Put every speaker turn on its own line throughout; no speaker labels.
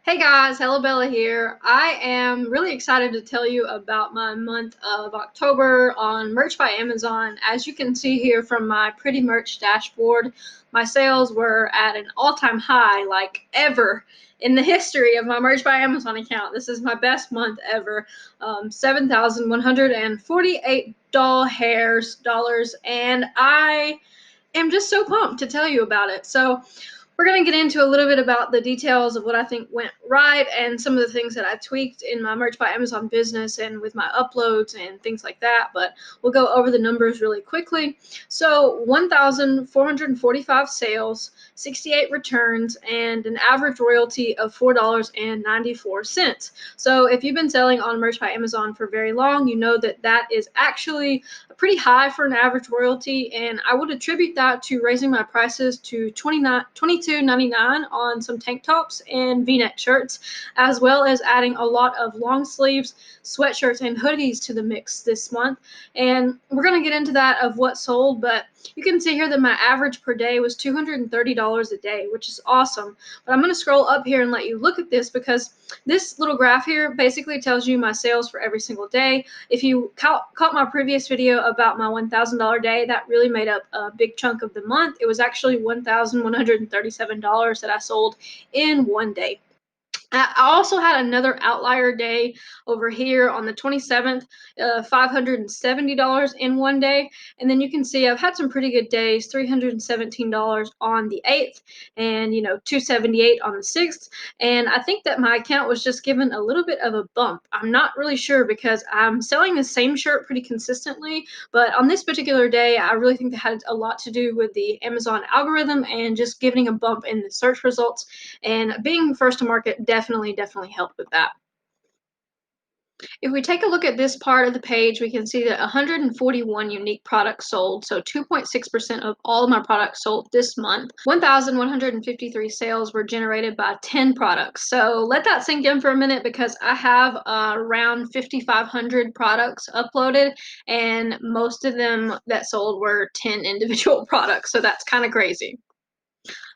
Hey guys, Hello Bella here. I am really excited to tell you about my month of October on Merch by Amazon. As you can see here from my pretty merch dashboard, my sales were at an all-time high, like ever in the history of my Merch by Amazon account. This is my best month ever. 7,148 dollars, and I am just so pumped to tell you about it. So we're going to get into a little bit about the details of what I think went right and some of the things that I tweaked in my Merch by Amazon business and with my uploads and things like that. But we'll go over the numbers really quickly. So 1,445 sales, 68 returns, and an average royalty of $4.94. So if you've been selling on Merch by Amazon for very long, you know that that is actually pretty high for an average royalty, and I would attribute that to raising my prices to $22.99 on some tank tops and v-neck shirts, as well as adding a lot of long sleeves, sweatshirts, and hoodies to the mix this month. And we're going to get into that of what sold, but you can see here that my average per day was $230 a day, which is awesome. But I'm going to scroll up here and let you look at this, because this little graph here basically tells you my sales for every single day. If you caught my previous video about my $1,000 day, that really made up a big chunk of the month. It was actually $1,137 that I sold in one day. I also had another outlier day over here on the 27th, $570 in one day. And then you can see I've had some pretty good days, $317 on the 8th, and $278 on the 6th. And I think that my account was just given a little bit of a bump. I'm not really sure because I'm selling the same shirt pretty consistently, but on this particular day, I really think that had a lot to do with the Amazon algorithm and just giving a bump in the search results. And being first to market definitely helped with that. If we take a look at this part of the page, we can see that 141 unique products sold, so 2.6% of all of my products sold this month. 1,153 sales were generated by 10 products. So let that sink in for a minute, because I have around 5,500 products uploaded, and most of them that sold were 10 individual products. So that's kind of crazy.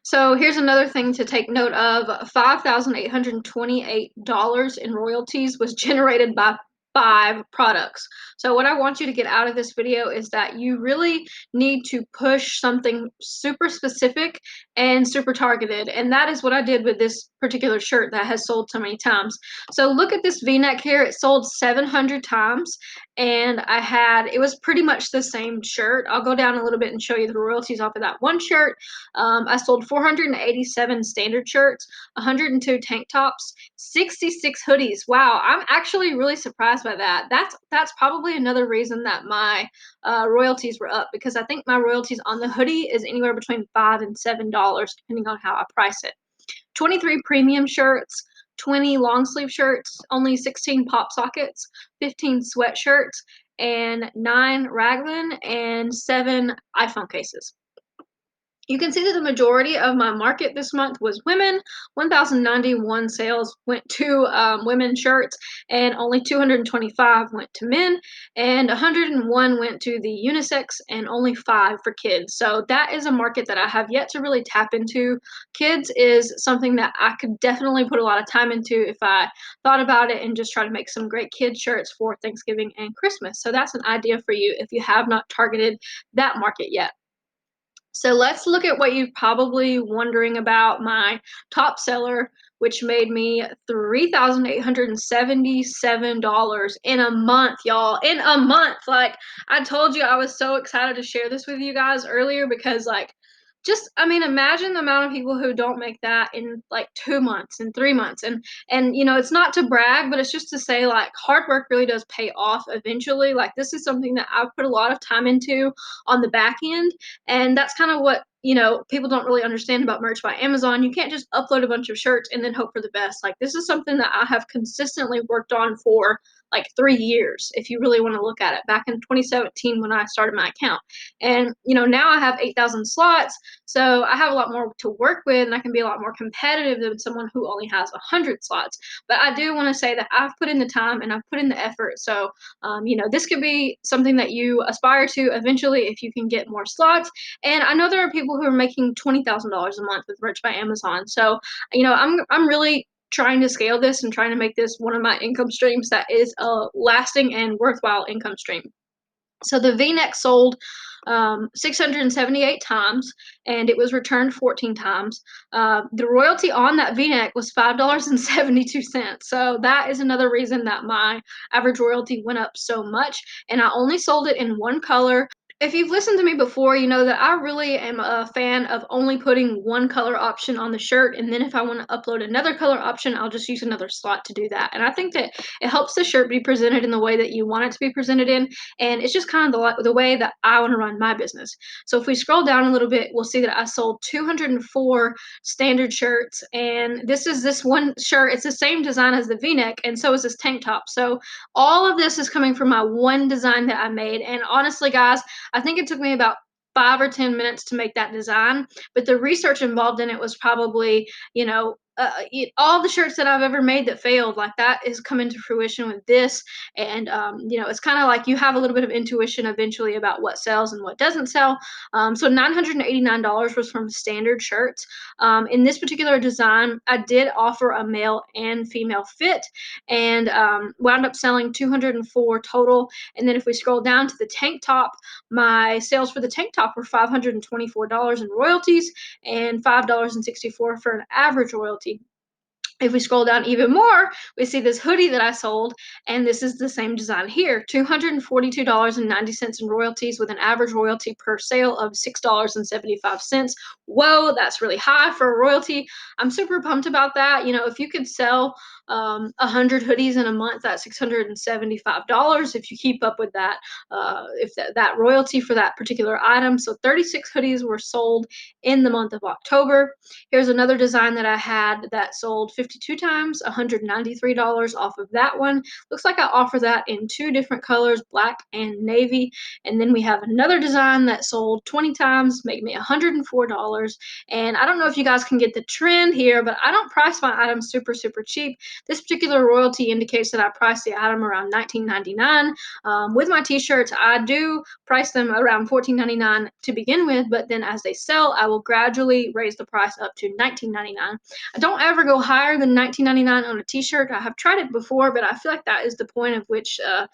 So here's another thing to take note of. $5,828 in royalties was generated by 5 products. So what I want you to get out of this video is that you really need to push something super specific and super targeted. And that is what I did with this particular shirt that has sold so many times. So look at this V-neck here. It sold 700 times, and it was pretty much the same shirt. I'll go down a little bit and show you the royalties off of that one shirt. I sold 487 standard shirts, 102 tank tops, 66 hoodies. Wow, I'm actually really surprised by that. That's probably another reason that my royalties were up, because I think my royalties on the hoodie is anywhere between $5 and $7, depending on how I price it. 23 premium shirts, 20 long sleeve shirts, only 16 pop sockets, 15 sweatshirts, and 9 raglan, and 7 iPhone cases. You can see that the majority of my market this month was women. 1,091 sales went to women's shirts, and only 225 went to men, and 101 went to the unisex, and only 5 for kids. So that is a market that I have yet to really tap into. Kids is something that I could definitely put a lot of time into if I thought about it and just try to make some great kid shirts for Thanksgiving and Christmas. So that's an idea for you if you have not targeted that market yet. So let's look at what you're probably wondering about, my top seller, which made me $3,877 in a month, y'all. In a month. Like, I told you I was so excited to share this with you guys earlier, because imagine the amount of people who don't make that in like 2 months and 3 months. And it's not to brag, but it's just to say, like, hard work really does pay off eventually. Like, this is something that I've put a lot of time into on the back end, and that's kind of what people don't really understand about Merch by Amazon. You can't just upload a bunch of shirts and then hope for the best. Like, this is something that I have consistently worked on for like 3 years, if you really want to look at it, back in 2017 when I started my account. And now I have 8,000 slots, so I have a lot more to work with, and I can be a lot more competitive than someone who only has 100 slots. But I do want to say that I've put in the time and I've put in the effort. So this could be something that you aspire to eventually if you can get more slots. And I know there are people who are making $20,000 a month with Merch by Amazon. So I'm really trying to scale this and trying to make this one of my income streams that is a lasting and worthwhile income stream. So the V-neck sold 678 times, and it was returned 14 times. The royalty on that V-neck was $5.72. So that is another reason that my average royalty went up so much. And I only sold it in one color. If you've listened to me before, you know that I really am a fan of only putting one color option on the shirt, and then if I want to upload another color option, I'll just use another slot to do that. And I think that it helps the shirt be presented in the way that you want it to be presented in, and it's just kind of the way that I want to run my business. So if we scroll down a little bit, we'll see that I sold 204 standard shirts, and this one shirt. It's the same design as the V-neck, and so is this tank top. So all of this is coming from my one design that I made, and honestly, guys, I think it took me about 5 or 10 minutes to make that design, but the research involved in it was probably, all the shirts that I've ever made that failed, like that is coming to fruition with this. And, it's kind of like you have a little bit of intuition eventually about what sells and what doesn't sell. So $989 was from standard shirts. In this particular design, I did offer a male and female fit, and wound up selling 204 total. And then if we scroll down to the tank top, my sales for the tank top were $524 in royalties and $5.64 for an average royalty. If we scroll down even more, we see this hoodie that I sold, and this is the same design here, $242.90 in royalties with an average royalty per sale of $6.75. Whoa, that's really high for a royalty. I'm super pumped about that. If you could sell 100 hoodies in a month, that's $675 if you keep up with that, if that royalty for that particular item. So 36 hoodies were sold in the month of October. Here's another design that I had that sold 52 times, $193 off of that one. Looks like I offer that in two different colors, black and navy. And then we have another design that sold 20 times, made me $104. And I don't know if you guys can get the trend here, but I don't price my items super, super cheap. This particular royalty indicates that I price the item around $19.99. With my t-shirts, I do price them around $14.99 to begin with, but then as they sell, I will gradually raise the price up to $19.99. I don't ever go higher than $19.99 on a t-shirt. I have tried it before, but I feel like that is the point of which a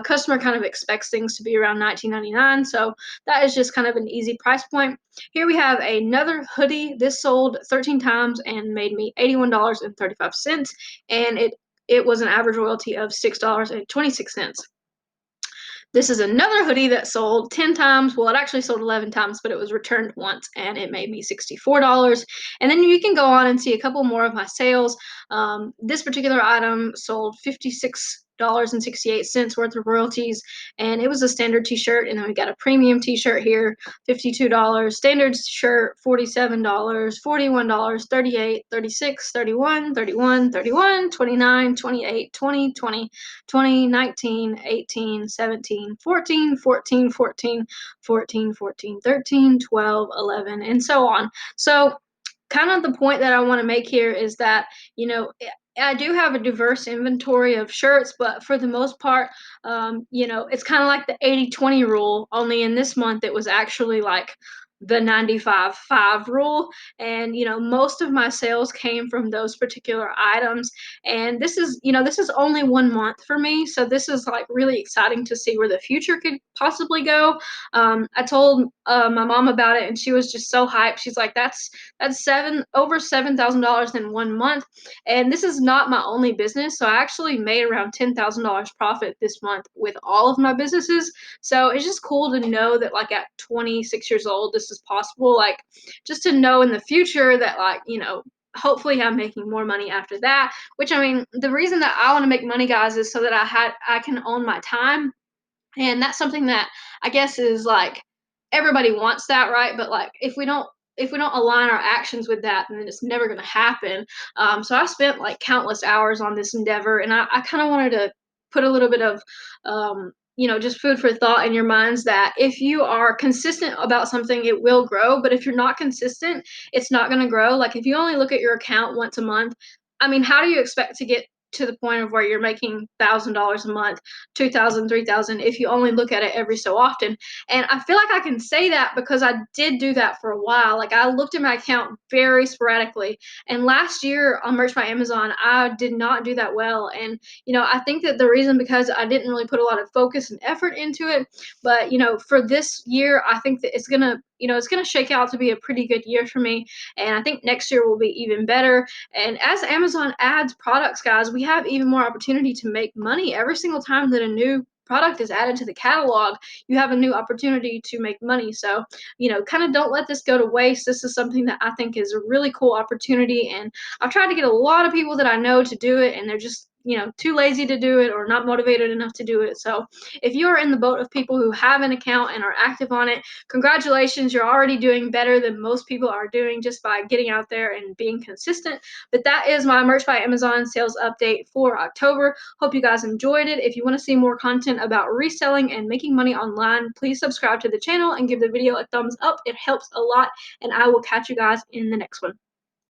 customer kind of expects things to be around $19.99. So that is just kind of an easy price point. Here we have another hoodie. This sold 13 times and made me $81.35, and it was an average royalty of $6.26. This is another hoodie that sold 10 times. Well, it actually sold 11 times, but it was returned once and it made me $64. And then you can go on and see a couple more of my sales. This particular item sold $56.68 worth of royalties, and it was a standard t-shirt. And then we got a premium t-shirt here, $52, standard shirt, $47, $41, 38, 36, 31, 31, 31, 29, 28, 20, 20, 20, 19, 18, 17, 14, 14, 14, 14, 14, 13, 12, 11, and so on. So kind of the point that I want to make here is that, I do have a diverse inventory of shirts, but for the most part, it's kind of like the 80-20 rule, only in this month it was actually like the 95-5 rule. And, most of my sales came from those particular items. And this is only 1 month for me. So this is like really exciting to see where the future could possibly go. I told my mom about it, and she was just so hyped. She's like, that's over $7,000 in 1 month. And this is not my only business. So I actually made around $10,000 profit this month with all of my businesses. So it's just cool to know that, like, at 26 years old, this is possible. Like, just to know in the future that, like, hopefully I'm making more money after that. Which, I mean, the reason that I want to make money, guys, is so that I can own my time. And that's something that I guess is like everybody wants that, right? But like if we don't align our actions with that, then it's never going to happen. So I spent like countless hours on this endeavor, and I kind of wanted to put a little bit of just food for thought in your minds, that if you are consistent about something, it will grow. But if you're not consistent, it's not going to grow. Like, if you only look at your account once a month, I mean, how do you expect to get to the point of where you're making $1,000 a month, 2,000, 3,000 if you only look at it every so often. And I feel like I can say that because I did do that for a while. Like I looked at my account very sporadically. And last year on Merch by Amazon, I did not do that well. And, I think that the reason because I didn't really put a lot of focus and effort into it. But, for this year, I think that it's gonna shake out to be a pretty good year for me. And I think next year will be even better. And as Amazon adds products, guys, we have even more opportunity to make money. Every single time that a new product is added to the catalog, you have a new opportunity to make money. So, kind of don't let this go to waste. This is something that I think is a really cool opportunity. And I've tried to get a lot of people that I know to do it, and they're just, too lazy to do it or not motivated enough to do it. So, if you are in the boat of people who have an account and are active on it, congratulations, you're already doing better than most people are doing just by getting out there and being consistent. But that is my Merch by Amazon sales update for October. Hope you guys enjoyed it. If you want to see more content about reselling and making money online, please subscribe to the channel and give the video a thumbs up. It helps a lot, and I will catch you guys in the next one.